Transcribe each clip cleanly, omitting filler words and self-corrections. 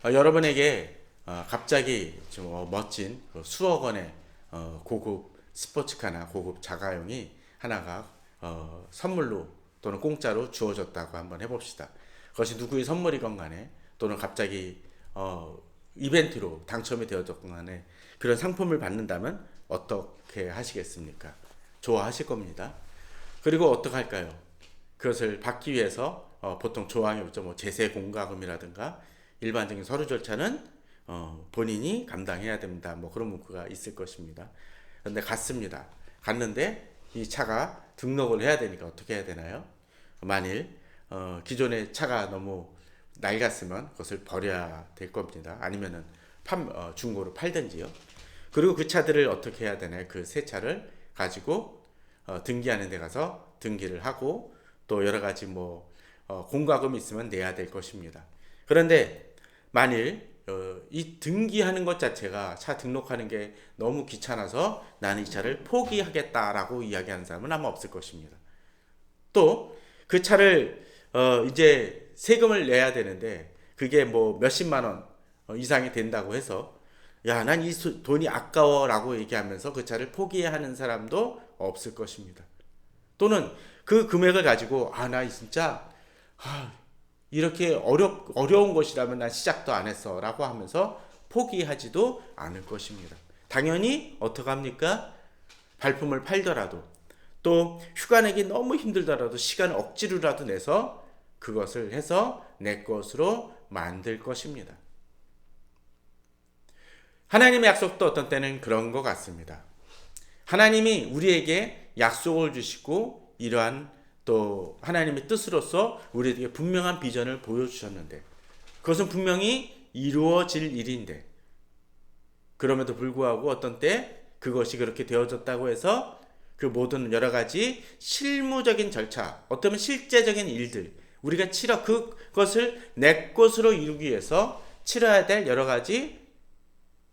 여러분에게 갑자기 좀 멋진 수억 원의 고급 스포츠카나 고급 자가용이 하나가 선물로 또는 공짜로 주어졌다고 한번 해봅시다. 그것이 누구의 선물이건 간에 또는 갑자기 이벤트로 당첨이 되었건 간에 그런 상품을 받는다면 어떻게 하시겠습니까? 좋아하실 겁니다. 그리고 어떻게 할까요? 그것을 받기 위해서 보통 조항이 없죠. 뭐 제세 공과금이라든가 일반적인 서류 절차는 본인이 감당해야 됩니다. 뭐 그런 문구가 있을 것입니다. 그런데 갔습니다. 갔는데 이 차가 등록을 해야 되니까 어떻게 해야 되나요? 만일 기존의 차가 너무 낡았으면 그것을 버려야 될 겁니다. 아니면은 중고로 팔든지요. 그리고 그 차들을 어떻게 해야 되나요? 그 새 차를 가지고 등기하는 데 가서 등기를 하고 또 여러 가지 공과금이 있으면 내야 될 것입니다. 그런데 만일 이 등기하는 것 자체가 차 등록하는 게 너무 귀찮아서 나는 이 차를 포기하겠다라고 이야기하는 사람은 아마 없을 것입니다. 또 그 차를 이제 세금을 내야 되는데 그게 뭐 몇십만 원 이상이 된다고 해서 야, 난 이 돈이 아까워라고 얘기하면서 그 차를 포기하는 사람도 없을 것입니다. 또는 그 금액을 가지고 나 진짜 이렇게 어려운 것이라면 난 시작도 안 했어 라고 하면서 포기하지도 않을 것입니다. 당연히 어떻게 합니까? 발품을 팔더라도 또 휴가 내기 너무 힘들더라도 시간을 억지로라도 내서 그것을 해서 내 것으로 만들 것입니다. 하나님의 약속도 어떤 때는 그런 것 같습니다. 하나님이 우리에게 약속을 주시고 이러한 또 하나님의 뜻으로서 우리에게 분명한 비전을 보여주셨는데 그것은 분명히 이루어질 일인데 그럼에도 불구하고 어떤 때 그것이 그렇게 되어졌다고 해서 그 모든 여러 가지 실무적인 절차, 어쩌면 실제적인 일들, 우리가 그것을 내 것으로 이루기 위해서 치러야 될 여러 가지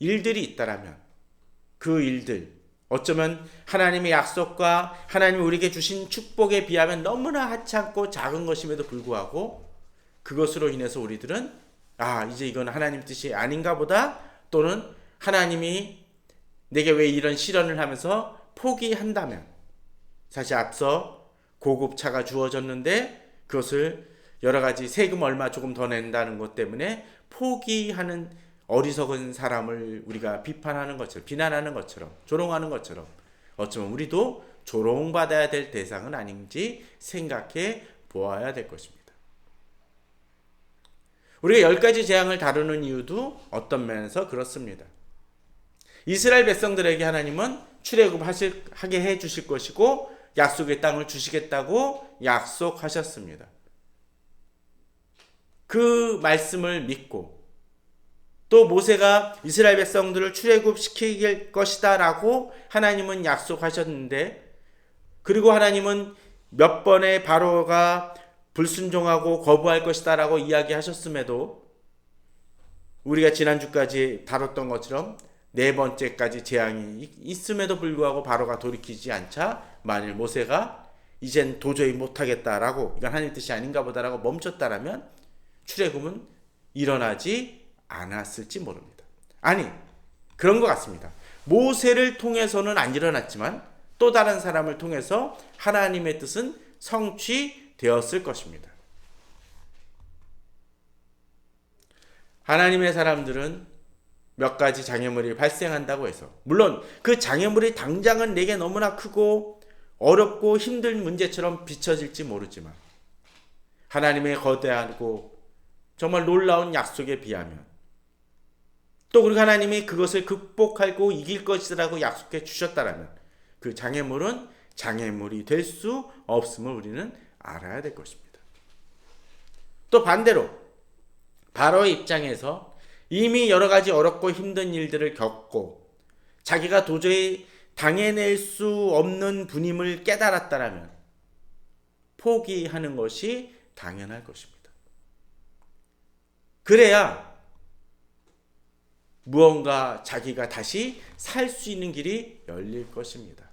일들이 있다라면 그 일들, 어쩌면 하나님의 약속과 하나님이 우리에게 주신 축복에 비하면 너무나 하찮고 작은 것임에도 불구하고 그것으로 인해서 우리들은 이제 이건 하나님 뜻이 아닌가 보다 또는 하나님이 내게 왜 이런 시련을 하면서 포기한다면 사실 앞서 고급차가 주어졌는데 그것을 여러 가지 세금 얼마 조금 더 낸다는 것 때문에 포기하는 어리석은 사람을 우리가 비판하는 것처럼 비난하는 것처럼 조롱하는 것처럼 어쩌면 우리도 조롱받아야 될 대상은 아닌지 생각해 보아야 될 것입니다. 우리가 10가지 재앙을 다루는 이유도 어떤 면에서 그렇습니다. 이스라엘 백성들에게 하나님은 출애굽하게 해 주실 것이고 약속의 땅을 주시겠다고 약속하셨습니다. 그 말씀을 믿고 또 모세가 이스라엘 백성들을 출애굽시킬 것이다 라고 하나님은 약속하셨는데 그리고 하나님은 몇 번의 바로가 불순종하고 거부할 것이다 라고 이야기하셨음에도 우리가 지난주까지 다뤘던 것처럼 4번째까지 재앙이 있음에도 불구하고 바로가 돌이키지 않자 만일 모세가 이젠 도저히 못하겠다라고 이건 하나님 뜻이 아닌가 보다라고 멈췄다라면 출애굽은 일어나지 않았을지 모릅니다. 아니 그런 것 같습니다. 모세를 통해서는 안 일어났지만 또 다른 사람을 통해서 하나님의 뜻은 성취되었을 것입니다. 하나님의 사람들은 몇 가지 장애물이 발생한다고 해서 물론 그 장애물이 당장은 내게 너무나 크고 어렵고 힘든 문제처럼 비춰질지 모르지만 하나님의 거대하고 정말 놀라운 약속에 비하면 또 우리 하나님이 그것을 극복하고 이길 것이라고 약속해 주셨다라면 그 장애물은 장애물이 될 수 없음을 우리는 알아야 될 것입니다. 또 반대로 바로의 입장에서 이미 여러 가지 어렵고 힘든 일들을 겪고 자기가 도저히 당해낼 수 없는 분임을 깨달았다라면 포기하는 것이 당연할 것입니다. 그래야 무언가 자기가 다시 살 수 있는 길이 열릴 것입니다.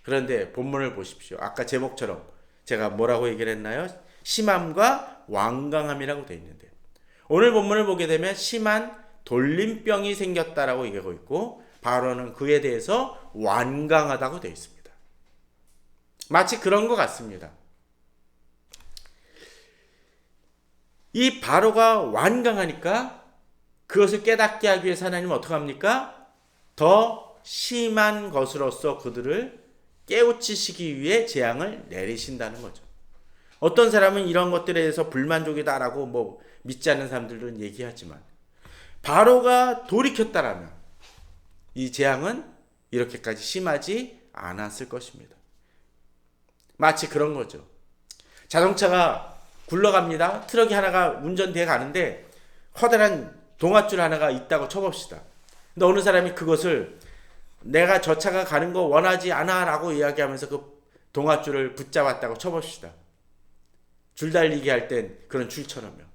그런데 본문을 보십시오. 아까 제목처럼 제가 뭐라고 얘기를 했나요? 심함과 완강함이라고 되어 있는데 오늘 본문을 보게 되면 심한 돌림병이 생겼다라고 얘기하고 있고 바로는 그에 대해서 완강하다고 되어 있습니다. 마치 그런 것 같습니다. 이 바로가 완강하니까 그것을 깨닫게 하기 위해서 하나님은 어떻게 합니까? 더 심한 것으로서 그들을 깨우치시기 위해 재앙을 내리신다는 거죠. 어떤 사람은 이런 것들에 대해서 불만족이다라고 믿지 않는 사람들은 얘기하지만 바로가 돌이켰다라면 이 재앙은 이렇게까지 심하지 않았을 것입니다. 마치 그런 거죠. 자동차가 굴러갑니다. 트럭이 하나가 운전대에 가는데 커다란 동아줄 하나가 있다고 쳐봅시다. 근데 어느 사람이 그것을 내가 저 차가 가는 거 원하지 않아 라고 이야기하면서 그 동아줄을 붙잡았다고 쳐봅시다. 줄 달리기 할 땐 그런 줄처럼요.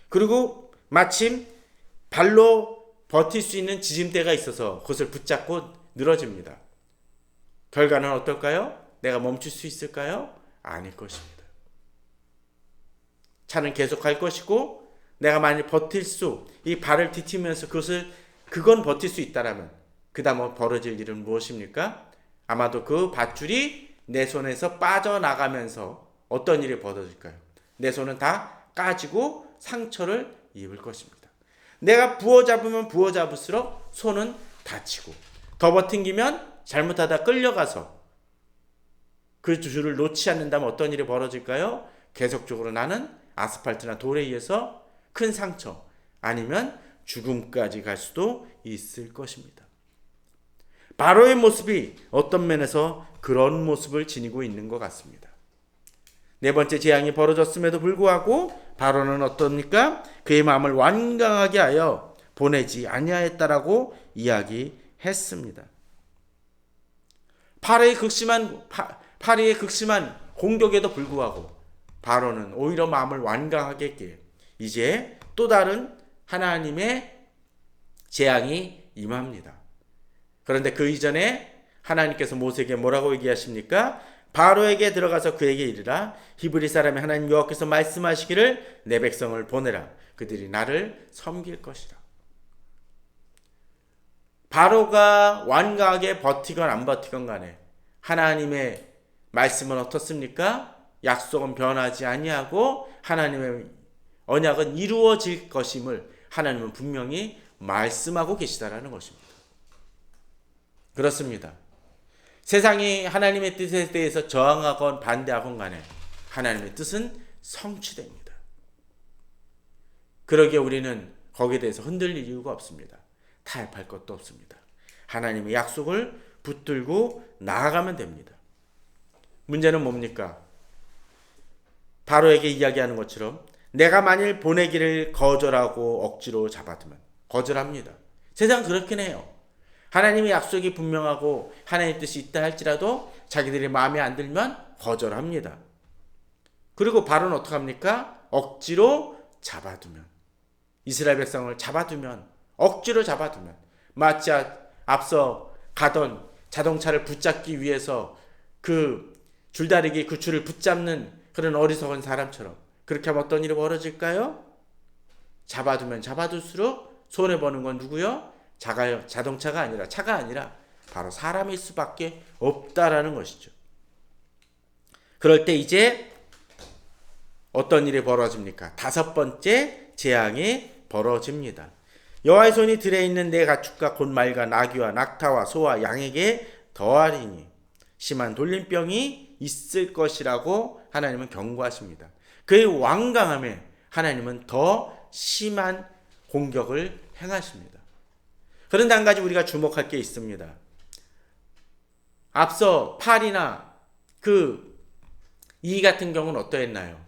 그리고 마침 발로 버틸 수 있는 지짐대가 있어서 그것을 붙잡고 늘어집니다. 결과는 어떨까요? 내가 멈출 수 있을까요? 아닐 것입니다. 차는 계속 갈 것이고 내가 만일 이 발을 디티면서 그건 버틸 수 있다라면 그 다음 벌어질 일은 무엇입니까? 아마도 그 밧줄이 내 손에서 빠져나가면서 어떤 일이 벌어질까요? 내 손은 다 까지고 상처를 입을 것입니다. 내가 부어잡으면 부어잡을수록 손은 다치고 더 버팅기면 잘못하다 끌려가서 그 줄을 놓지 않는다면 어떤 일이 벌어질까요? 계속적으로 나는 아스팔트나 돌에 의해서 큰 상처 아니면 죽음까지 갈 수도 있을 것입니다. 바로의 모습이 어떤 면에서 그런 모습을 지니고 있는 것 같습니다. 네 번째 재앙이 벌어졌음에도 불구하고 바로는 어떻습니까? 그의 마음을 완강하게 하여 보내지 아니하였다라고 이야기했습니다. 파리의 극심한 공격에도 불구하고 바로는 오히려 마음을 완강하게 했기에 이제 또 다른 하나님의 재앙이 임합니다. 그런데 그 이전에 하나님께서 모세에게 뭐라고 얘기하십니까? 바로에게 들어가서 그에게 이르라 히브리 사람의 하나님 여호와께서 말씀하시기를 내 백성을 보내라 그들이 나를 섬길 것이라. 바로가 완강하게 버티건 안 버티건 간에 하나님의 말씀은 어떻습니까? 약속은 변하지 아니하고 하나님의 언약은 이루어질 것임을 하나님은 분명히 말씀하고 계시다라는 것입니다. 그렇습니다. 세상이 하나님의 뜻에 대해서 저항하건 반대하건 간에 하나님의 뜻은 성취됩니다. 그러기에 우리는 거기에 대해서 흔들릴 이유가 없습니다. 타협할 것도 없습니다. 하나님의 약속을 붙들고 나아가면 됩니다. 문제는 뭡니까? 바로에게 이야기하는 것처럼 내가 만일 보내기를 거절하고 억지로 잡아두면 거절합니다. 세상 그렇긴 해요. 하나님의 약속이 분명하고 하나님의 뜻이 있다 할지라도 자기들이 마음에 안 들면 거절합니다. 그리고 바로는 어떻게 합니까? 억지로 잡아두면 이스라엘 백성을 잡아두면 억지로 잡아두면 마치 앞서 가던 자동차를 붙잡기 위해서 그 줄다리기 그 줄을 붙잡는 그런 어리석은 사람처럼 그렇게 하면 어떤 일이 벌어질까요? 잡아두면 잡아둘수록 손해보는 건 누구요? 자동차가 아니라 차가 아니라 바로 사람일 수밖에 없다라는 것이죠. 그럴 때 이제 어떤 일이 벌어집니까? 다섯 번째 재앙이 벌어집니다. 여호와의 손이 들에 있는 내 가축과 곧 말과 나귀와 낙타와 소와 양에게 더하리니 심한 돌림병이 있을 것이라고 하나님은 경고하십니다. 그의 완강함에 하나님은 더 심한 공격을 행하십니다. 그런데 한 가지 우리가 주목할 게 있습니다. 앞서 팔이나 이 같은 경우는 어떠했나요?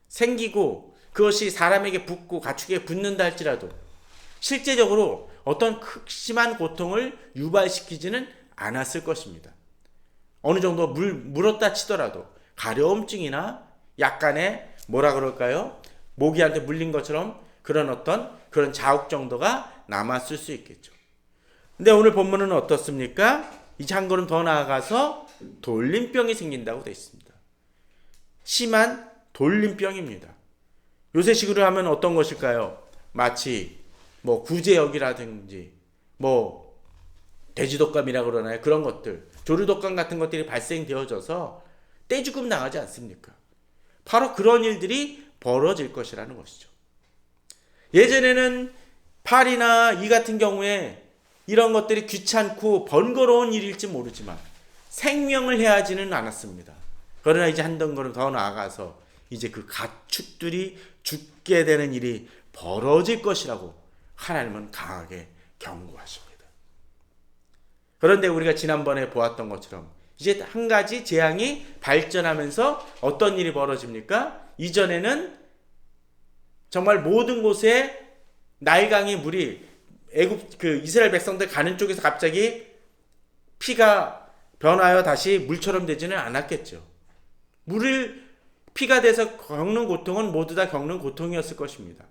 생기고 그것이 사람에게 붙고 가축에게 붙는다 할지라도 실제적으로 어떤 극심한 고통을 유발시키지는 않았을 것입니다. 어느 정도 물었다 치더라도 가려움증이나 약간의 모기한테 물린 것처럼 그런 자욱 정도가 남았을 수 있겠죠. 근데 오늘 본문은 어떻습니까? 이제 한 걸음 더 나아가서 돌림병이 생긴다고 되어 있습니다. 심한 돌림병입니다. 요새식으로 하면 어떤 것일까요? 마치 뭐 구제역이라든지 뭐 돼지독감이라고 그러나요? 그런 것들, 조류독감 같은 것들이 발생되어져서 떼죽음 당하지 않습니까? 바로 그런 일들이 벌어질 것이라는 것이죠. 예전에는 팔이나 이 같은 경우에 이런 것들이 귀찮고 번거로운 일일지 모르지만 생명을 해하지는 않았습니다. 그러나 이제 한 걸음 더 나아가서 이제 그 가축들이 죽게 되는 일이 벌어질 것이라고 하나님은 강하게 경고하십니다. 그런데 우리가 지난번에 보았던 것처럼 이제 한 가지 재앙이 발전하면서 어떤 일이 벌어집니까? 이전에는 정말 모든 곳에 나일강의 물이 애굽 이스라엘 백성들 가는 쪽에서 갑자기 피가 변하여 다시 물처럼 되지는 않았겠죠. 피가 돼서 겪는 고통은 모두 다 겪는 고통이었을 것입니다.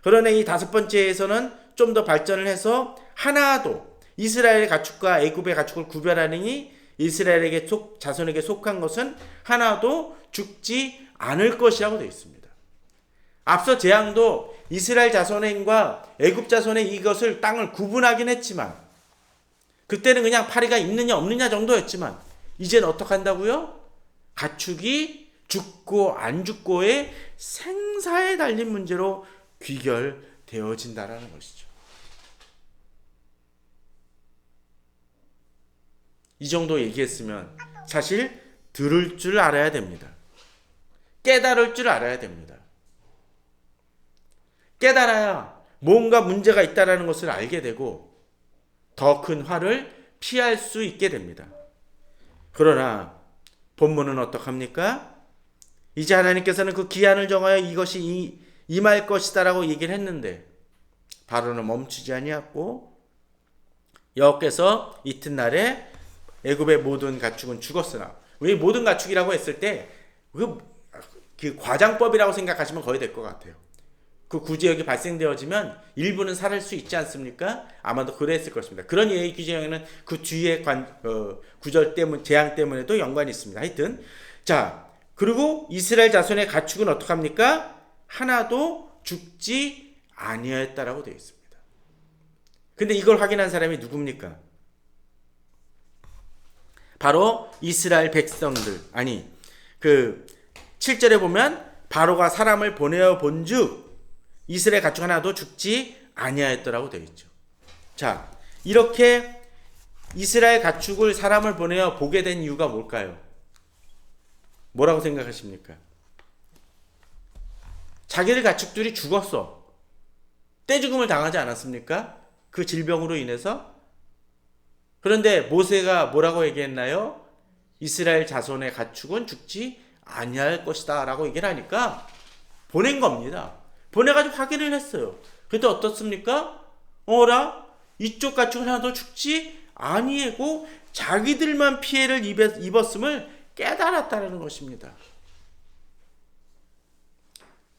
그러나 이 다섯 번째에서는 좀 더 발전을 해서 하나도 이스라엘의 가축과 애굽의 가축을 구별하느니 이스라엘에게 자손에게 속한 것은 하나도 죽지 않을 것이라고 되어 있습니다. 앞서 재앙도 이스라엘 자손과 애굽 자손의 이것을 땅을 구분하긴 했지만 그때는 그냥 파리가 있느냐 없느냐 정도였지만 이제는 어떻게 한다고요? 가축이 죽고 안 죽고의 생사에 달린 문제로 귀결되어진다라는 것이죠. 이 정도 얘기했으면 사실 들을 줄 알아야 됩니다. 깨달을 줄 알아야 됩니다. 깨달아야 뭔가 문제가 있다는 것을 알게 되고 더 큰 화를 피할 수 있게 됩니다. 그러나 본문은 어떡합니까? 이제 하나님께서는 그 기한을 정하여 이것이 임할 것이다라고 얘기를 했는데 바로는 멈추지 아니하고 여호와께서 이튿날에 애굽의 모든 가축은 죽었으나 왜 모든 가축이라고 했을 때 그 과장법이라고 생각하시면 거의 될 것 같아요. 그 구제역이 발생되어지면 일부는 살을 수 있지 않습니까? 아마도 그랬을 것입니다. 그런 예의 규정에는 그 뒤에 구절 때문 재앙 때문에도 연관이 있습니다. 하여튼 자 그리고 이스라엘 자손의 가축은 어떡합니까? 하나도 죽지 아니하였다라고 되어 있습니다. 근데 이걸 확인한 사람이 누굽니까? 바로 이스라엘 백성들. 아니 7절에 보면 바로가 사람을 보내어 본즉 이스라엘 가축 하나도 죽지 아니하였더라고 되어 있죠. 자, 이렇게 이스라엘 가축을 사람을 보내어 보게 된 이유가 뭘까요? 뭐라고 생각하십니까? 자기들 가축들이 죽었어. 떼죽음을 당하지 않았습니까? 그 질병으로 인해서. 그런데 모세가 뭐라고 얘기했나요? 이스라엘 자손의 가축은 죽지 아니할 것이다 라고 얘기를 하니까 보낸 겁니다. 보내가지고 확인을 했어요. 그때 어떻습니까? 어라? 이쪽 가축은 하나도 죽지 아니하고 자기들만 피해를 입었음을 깨달았다는 것입니다.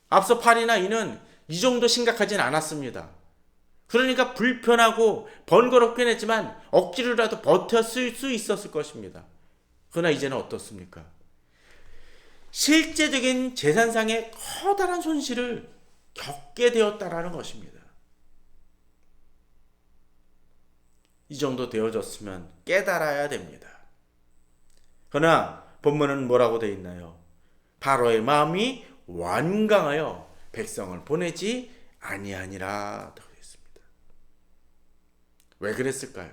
앞서 팔이나 이는 이 정도 심각하진 않았습니다. 그러니까 불편하고 번거롭긴 했지만 억지로라도 버텼을 수 있었을 것입니다. 그러나 이제는 어떻습니까? 실제적인 재산상의 커다란 손실을 겪게 되었다라는 것입니다. 이 정도 되어졌으면 깨달아야 됩니다. 그러나 본문은 뭐라고 되어 있나요? 바로의 마음이 완강하여 백성을 보내지 아니하니라 되어 있습니다. 왜 그랬을까요?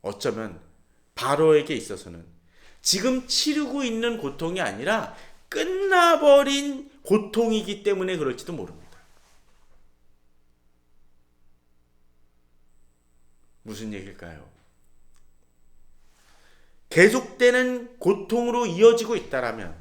어쩌면 바로에게 있어서는 지금 치르고 있는 고통이 아니라 끝나버린 고통이기 때문에 그럴지도 모릅니다. 무슨 얘기일까요? 계속되는 고통으로 이어지고 있다라면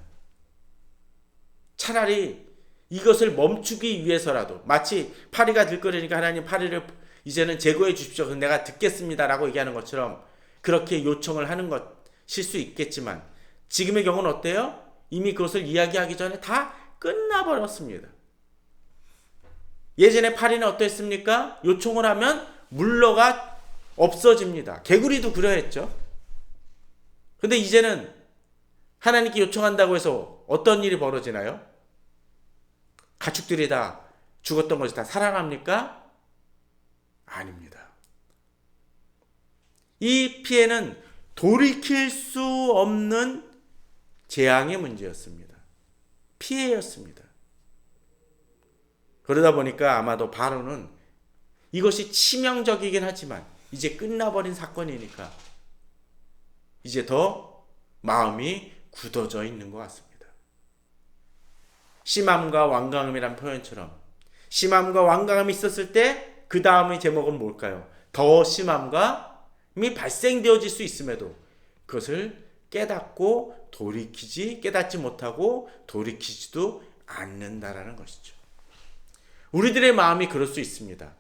차라리 이것을 멈추기 위해서라도 마치 파리가 들끓으니까 하나님 파리를 이제는 제거해 주십시오. 그래서 내가 듣겠습니다라고 얘기하는 것처럼 그렇게 요청을 하는 것일 수 있겠지만 지금의 경우는 어때요? 이미 그것을 이야기하기 전에 다 끝나버렸습니다. 예전에 파리는 어땠습니까? 요청을 하면 물러가 없어집니다. 개구리도 그러했죠. 근데 이제는 하나님께 요청한다고 해서 어떤 일이 벌어지나요? 가축들이 다 죽었던 것이 다 살아납니까? 아닙니다. 이 피해는 돌이킬 수 없는 재앙의 문제였습니다. 피해였습니다. 그러다 보니까 아마도 바로는 이것이 치명적이긴 하지만 이제 끝나버린 사건이니까 이제 더 마음이 굳어져 있는 것 같습니다. 심함과 완강함이란 표현처럼 심함과 완강함이 있었을 때 그 다음의 제목은 뭘까요? 더 심함이 발생되어질 수 있음에도 그것을 깨닫고 깨닫지 못하고 돌이키지도 않는다라는 것이죠. 우리들의 마음이 그럴 수 있습니다.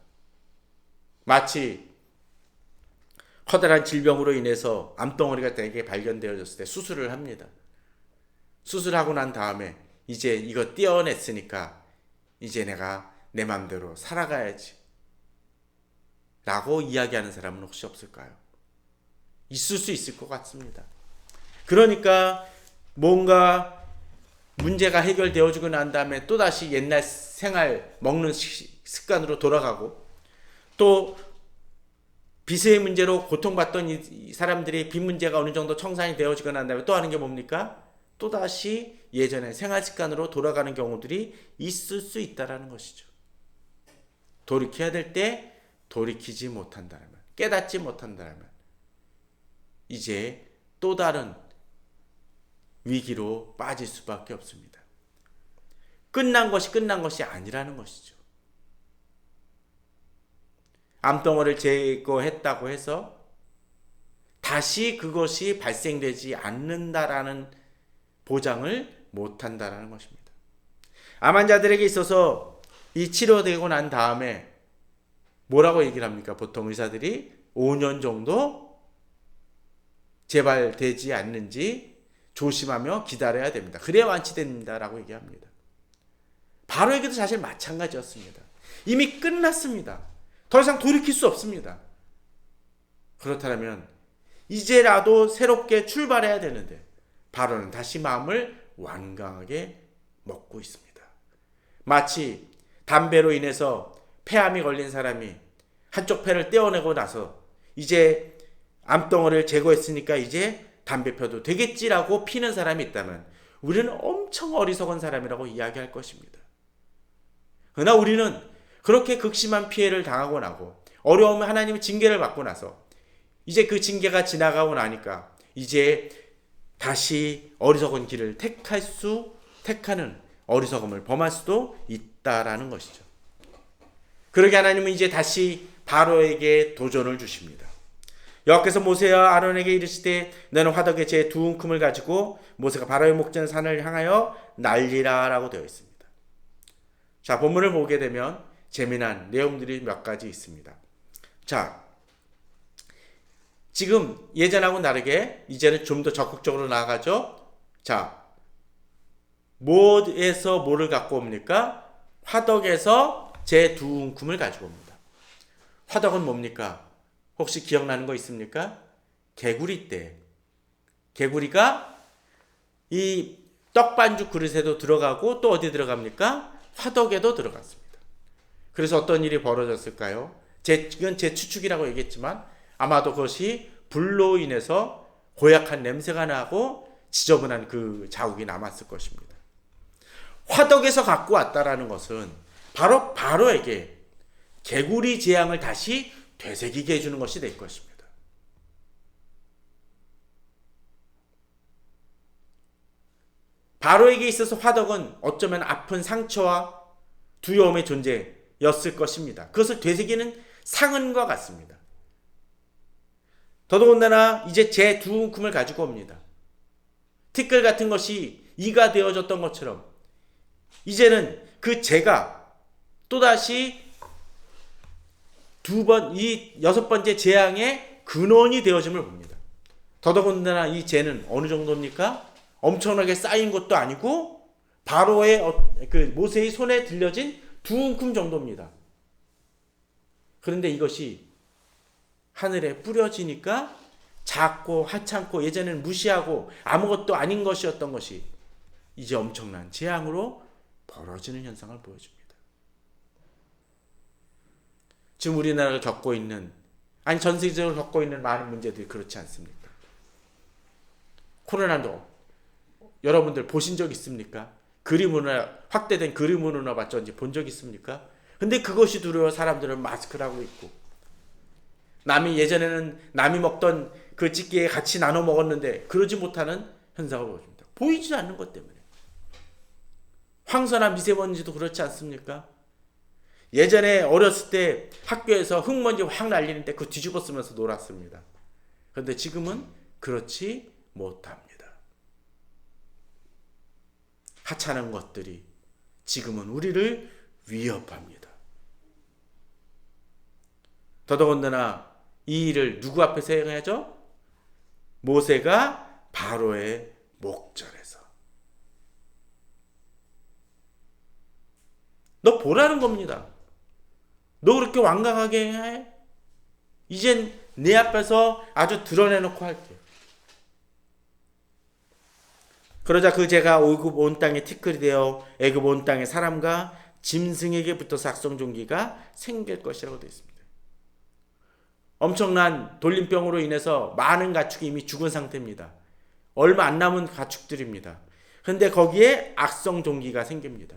마치 커다란 질병으로 인해서 암덩어리가 대개 발견되어졌을 때 수술을 합니다. 수술하고 난 다음에 이제 이거 떼어냈으니까 이제 내가 내 마음대로 살아가야지 라고 이야기하는 사람은 혹시 없을까요? 있을 수 있을 것 같습니다. 그러니까 뭔가 문제가 해결되어지고 난 다음에 또다시 옛날 생활 먹는 습관으로 돌아가고 또 빚의 문제로 고통받던 이 사람들이 빚 문제가 어느 정도 청산이 되어지고 난 다음에 또 하는 게 뭡니까? 또다시 예전의 생활 습관으로 돌아가는 경우들이 있을 수 있다는 것이죠. 돌이켜야 될 때 돌이키지 못한다면, 깨닫지 못한다면 이제 또 다른 위기로 빠질 수밖에 없습니다. 끝난 것이 아니라는 것이죠. 암덩어리를 제거했다고 해서 다시 그것이 발생되지 않는다라는 보장을 못한다라는 것입니다. 암 환자들에게 있어서 이 치료되고 난 다음에 뭐라고 얘기를 합니까? 보통 의사들이 5년 정도 재발되지 않는지 조심하며 기다려야 됩니다. 그래야 완치됩니다라고 얘기합니다. 바로에게도 사실 마찬가지였습니다. 이미 끝났습니다. 더 이상 돌이킬 수 없습니다. 그렇다면 이제라도 새롭게 출발해야 되는데 바로는 다시 마음을 완강하게 먹고 있습니다. 마치 담배로 인해서 폐암이 걸린 사람이 한쪽 폐를 떼어내고 나서 이제 암덩어리를 제거했으니까 이제 담배 펴도 되겠지라고 피는 사람이 있다면 우리는 엄청 어리석은 사람이라고 이야기할 것입니다. 그러나 우리는 그렇게 극심한 피해를 당하고 나고 어려움에 하나님의 징계를 받고 나서 이제 그 징계가 지나가고 나니까 이제 다시 어리석은 길을 택하는 어리석음을 범할 수도 있다라는 것이죠. 그러게 하나님은 이제 다시 바로에게 도전을 주십니다. 여호와께서 모세와 아론에게 이르시되 너는 화덕에 제 두 움큼을 가지고 모세가 바로의 목전 산을 향하여 날리라 라고 되어 있습니다. 자, 본문을 보게 되면 재미난 내용들이 몇 가지 있습니다. 자, 지금 예전하고 다르게 이제는 좀 더 적극적으로 나아가죠. 자, 뭐에서 뭐를 갖고 옵니까? 화덕에서 제 두 움큼을 가지고 옵니다. 화덕은 뭡니까? 혹시 기억나는 거 있습니까? 개구리 때 개구리가 이 떡반죽 그릇에도 들어가고 또 어디 들어갑니까? 화덕에도 들어갔습니다. 그래서 어떤 일이 벌어졌을까요? 이건 제 추측이라고 얘기했지만 아마도 그것이 불로 인해서 고약한 냄새가 나고 지저분한 그 자국이 남았을 것입니다. 화덕에서 갖고 왔다라는 것은 바로 바로에게 개구리 재앙을 다시 되새기게 해주는 것이 될 것입니다. 바로에게 있어서 화덕은 어쩌면 아픈 상처와 두려움의 존재였을 것입니다. 그것을 되새기는 상흔과 같습니다. 더더군다나 이제 제 두 움큼을 가지고 옵니다. 티끌 같은 것이 이가 되어졌던 것처럼 이제는 그 재가 또다시 이 6번째 재앙의 근원이 되어짐을 봅니다. 더더군다나 이 재는 어느 정도입니까? 엄청나게 쌓인 것도 아니고 바로의 그 모세의 손에 들려진 두 움큼 정도입니다. 그런데 이것이 하늘에 뿌려지니까 작고 하찮고 예전에는 무시하고 아무것도 아닌 것이었던 것이 이제 엄청난 재앙으로 벌어지는 현상을 보여줍니다. 지금 우리나라가 겪고 있는, 아니 전 세계적으로 겪고 있는 많은 문제들이 그렇지 않습니까? 코로나도 여러분들 보신 적 있습니까? 확대된 그림 문화 맞죠? 본 적 있습니까? 근데 그것이 두려워 사람들은 마스크를 하고 있고, 예전에는 남이 먹던 그 찌개에 같이 나눠 먹었는데 그러지 못하는 현상을 보여줍니다. 보이지 않는 것 때문에. 황사나 미세먼지도 그렇지 않습니까? 예전에 어렸을 때 학교에서 흙먼지 확 날리는데 그거 뒤집어 쓰면서 놀았습니다. 그런데 지금은 그렇지 못합니다. 하찮은 것들이 지금은 우리를 위협합니다. 더더군다나 이 일을 누구 앞에서 행하죠? 모세가 바로의 목전에서. 너 보라는 겁니다. 너 그렇게 완강하게 해? 이젠 내 앞에서 아주 드러내놓고 할게. 그러자 그 재가 애굽 온 땅에 티끌이 되어 애굽 온 땅의 사람과 짐승에게 붙어서 악성종기가 생길 것이라고 되어 있습니다. 엄청난 돌림병으로 인해서 많은 가축이 이미 죽은 상태입니다. 얼마 안 남은 가축들입니다. 그런데 거기에 악성종기가 생깁니다.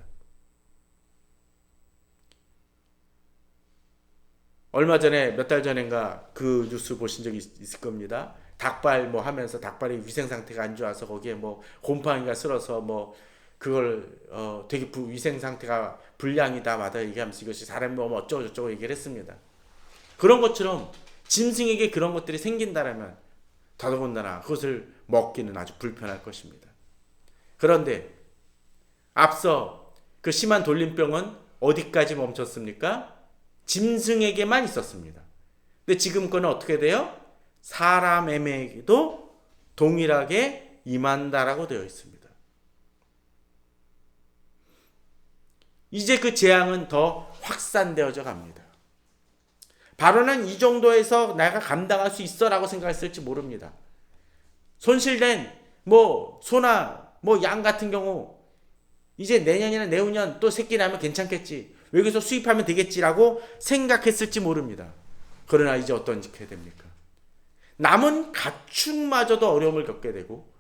얼마 전에 몇 달 전인가 그 뉴스 보신 적이 있을 겁니다. 닭발 하면서 닭발의 위생 상태가 안 좋아서 거기에 곰팡이가 쓸어서 그걸 되게 위생 상태가 불량이다 마다 얘기하면서 이것이 사람이 몸 어쩌고 저쩌고 얘기를 했습니다. 그런 것처럼 짐승에게 그런 것들이 생긴다라면 더더군다나 그것을 먹기는 아주 불편할 것입니다. 그런데 앞서 그 심한 돌림병은 어디까지 멈췄습니까? 짐승에게만 있었습니다. 근데 지금 거는 어떻게 돼요? 사람에게도 동일하게 임한다라고 되어 있습니다. 이제 그 재앙은 더 확산되어져 갑니다. 바로는 이 정도에서 내가 감당할 수 있어라고 생각했을지 모릅니다. 손실된 소나 양 같은 경우 이제 내년이나 내후년 또 새끼 나면 괜찮겠지, 외국에서 수입하면 되겠지라고 생각했을지 모릅니다. 그러나 이제 어떻게 됩니까? 남은 가축마저도 어려움을 겪게 되고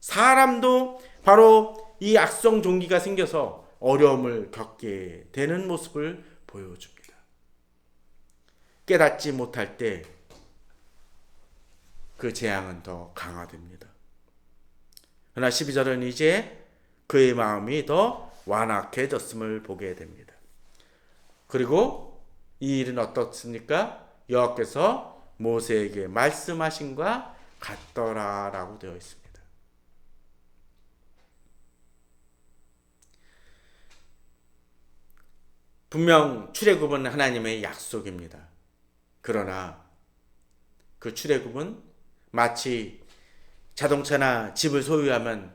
사람도 바로 이 악성 종기가 생겨서 어려움을 겪게 되는 모습을 보여줍니다. 깨닫지 못할 때 그 재앙은 더 강화됩니다. 그러나 12절은 이제 그의 마음이 더 완악해졌음을 보게 됩니다. 그리고 이 일은 어떻습니까? 여호와께서 모세에게 말씀하신과 같더라라고 되어 있습니다. 분명 출애굽은 하나님의 약속입니다. 그러나 그 출애굽은 마치 자동차나 집을 소유하면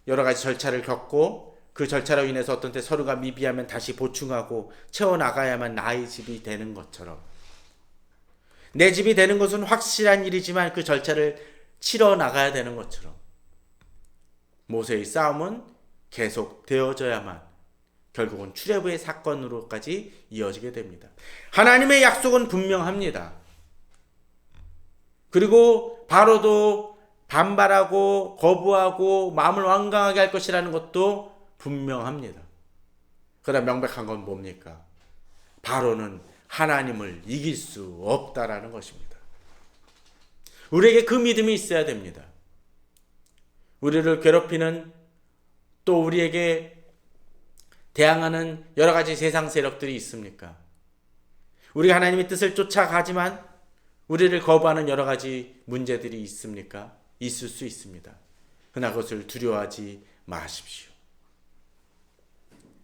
여러 가지 절차를 겪고 그 절차로 인해서 어떤 때 서류가 미비하면 다시 보충하고 채워나가야만 나의 집이 되는 것처럼, 내 집이 되는 것은 확실한 일이지만 그 절차를 치러 나가야 되는 것처럼 모세의 싸움은 계속 되어져야만 결국은 출애굽의 사건으로까지 이어지게 됩니다. 하나님의 약속은 분명합니다. 그리고 바로도 반발하고 거부하고 마음을 완강하게 할 것이라는 것도 분명합니다. 그러나 명백한 건 뭡니까? 바로는 하나님을 이길 수 없다라는 것입니다. 우리에게 그 믿음이 있어야 됩니다. 우리를 괴롭히는, 또 우리에게 대항하는 여러 가지 세상 세력들이 있습니까? 우리가 하나님의 뜻을 쫓아가지만 우리를 거부하는 여러 가지 문제들이 있습니까? 있을 수 있습니다. 그러나 그것을 두려워하지 마십시오.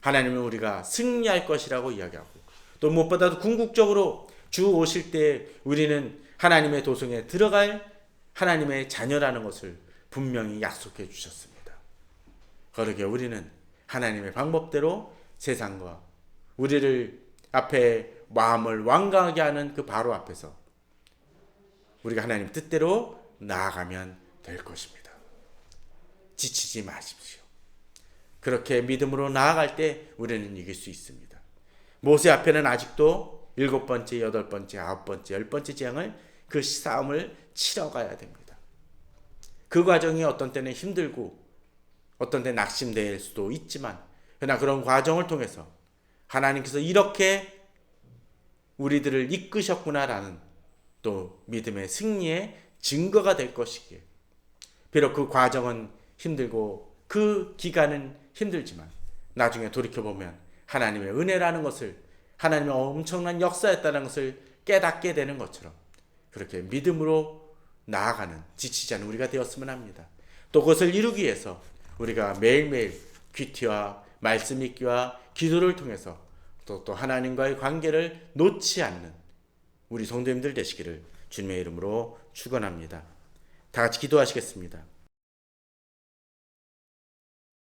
하나님은 우리가 승리할 것이라고 이야기하고, 또 무엇보다도 궁극적으로 주 오실 때 우리는 하나님의 도성에 들어갈 하나님의 자녀라는 것을 분명히 약속해 주셨습니다. 그러기에 우리는 하나님의 방법대로 세상과 우리를 앞에 마음을 완강하게 하는 그 바로 앞에서 우리가 하나님 뜻대로 나아가면 될 것입니다. 지치지 마십시오. 그렇게 믿음으로 나아갈 때 우리는 이길 수 있습니다. 모세 앞에는 아직도 7번째, 8번째, 9번째, 10번째 재앙을 그 싸움을 치러 가야 됩니다. 그 과정이 어떤 때는 힘들고 어떤 때 낙심될 수도 있지만, 그러나 그런 과정을 통해서 하나님께서 이렇게 우리들을 이끄셨구나라는 또 믿음의 승리의 증거가 될 것이기에, 비록 그 과정은 힘들고 그 기간은 힘들지만 나중에 돌이켜보면 하나님의 은혜라는 것을, 하나님의 엄청난 역사였다는 것을 깨닫게 되는 것처럼 그렇게 믿음으로 나아가는 지치지 않은 우리가 되었으면 합니다. 또 그것을 이루기 위해서 우리가 매일매일 귀티와 말씀 읽기와 기도를 통해서 또 하나님과의 관계를 놓지 않는 우리 성도님들 되시기를 주님의 이름으로 축원합니다. 다 같이 기도하시겠습니다.